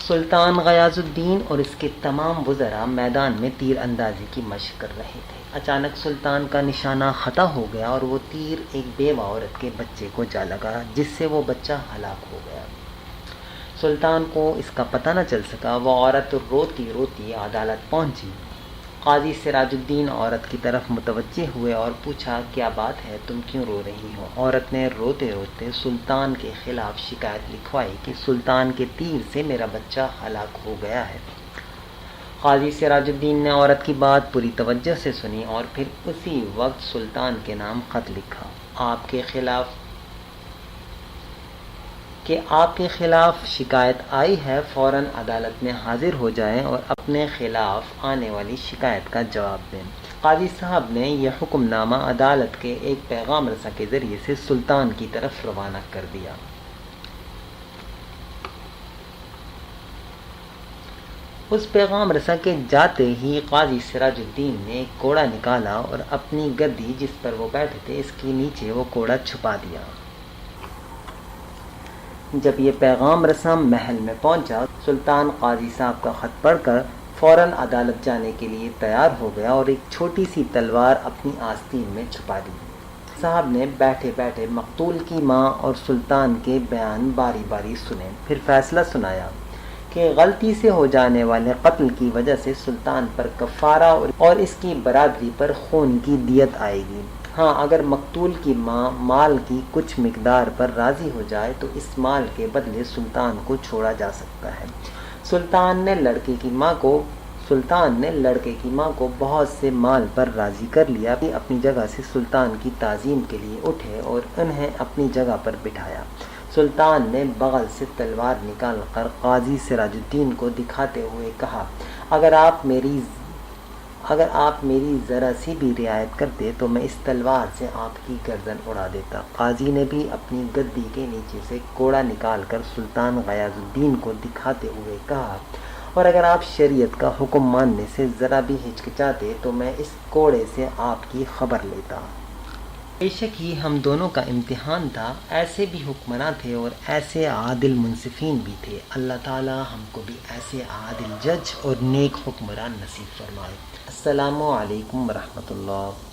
سلطان غیاث الدین اور اس کے تمام وزراء میدان میں تیر اندازی کی مشق کر رہے تھے۔ اچانک سلطان کا نشانہ خطا ہو گیا اور وہ تیر ایک بیوہ عورت کے بچے کو جا لگا، جس سے وہ بچہ ہلاک ہو گیا۔ سلطان کو اس کا پتہ نہ چل سکا۔ وہ عورت روتی روتی عدالت پہنچی۔ قاضی سراج الدین عورت کی طرف متوجہ ہوئے اور پوچھا، کیا بات ہے، تم کیوں رو رہی ہو؟ عورت نے روتے روتے سلطان کے خلاف شکایت لکھوائی کہ سلطان کے تیر سے میرا بچہ ہلاک ہو گیا ہے۔ قاضی سراج الدین نے عورت کی بات پوری توجہ سے سنی اور پھر اسی وقت سلطان کے نام خط لکھا کہ آپ کے خلاف شکایت آئی ہے، فوراً عدالت میں حاضر ہو جائیں اور اپنے خلاف آنے والی شکایت کا جواب دیں۔ قاضی صاحب نے یہ حکم نامہ عدالت کے ایک پیغام رساں کے ذریعے سے سلطان کی طرف روانہ کر دیا۔ اس پیغام رساں کے جاتے ہی قاضی سراج الدین نے ایک کوڑا نکالا اور اپنی گدی جس پر وہ بیٹھے تھے اس کے نیچے وہ کوڑا چھپا دیا۔ جب یہ پیغام رساں محل میں پہنچا، سلطان قاضی صاحب کا خط پڑھ کر فوراً عدالت جانے کے لیے تیار ہو گیا اور ایک چھوٹی سی تلوار اپنی آستین میں چھپا دی۔ صاحب نے بیٹھے بیٹھے مقتول کی ماں اور سلطان کے بیان باری باری سنے، پھر فیصلہ سنایا کہ غلطی سے ہو جانے والے قتل کی وجہ سے سلطان پر کفارہ اور اس کی برادری پر خون کی دیت آئے گی۔ ہاں، اگر مقتول کی ماں مال کی کچھ مقدار پر راضی ہو جائے تو اس مال کے بدلے سلطان کو چھوڑا جا سکتا ہے۔ سلطان نے لڑکے کی ماں کو بہت سے مال پر راضی کر لیا، اپنی جگہ سے سلطان کی تعظیم کے لیے اٹھے اور انہیں اپنی جگہ پر بٹھایا۔ سلطان نے بغل سے تلوار نکال کر قاضی سراج الدین کو دکھاتے ہوئے کہا، اگر آپ میری ذرا سی بھی رعایت کرتے تو میں اس تلوار سے آپ کی گردن اڑا دیتا۔ قاضی نے بھی اپنی گدی کے نیچے سے کوڑا نکال کر سلطان غیاث الدین کو دکھاتے ہوئے کہا، اور اگر آپ شریعت کا حکم ماننے سے ذرا بھی ہچکچاتے تو میں اس کوڑے سے آپ کی خبر لیتا۔ بے شک ہی ہم دونوں کا امتحان تھا، ایسے بھی حکمراں تھے اور ایسے عادل منصفین بھی تھے۔ اللہ تعالی ہم کو بھی ایسے عادل جج اور نیک حکمران نصیب فرمائے۔ السلام علیکم ورحمۃ اللہ۔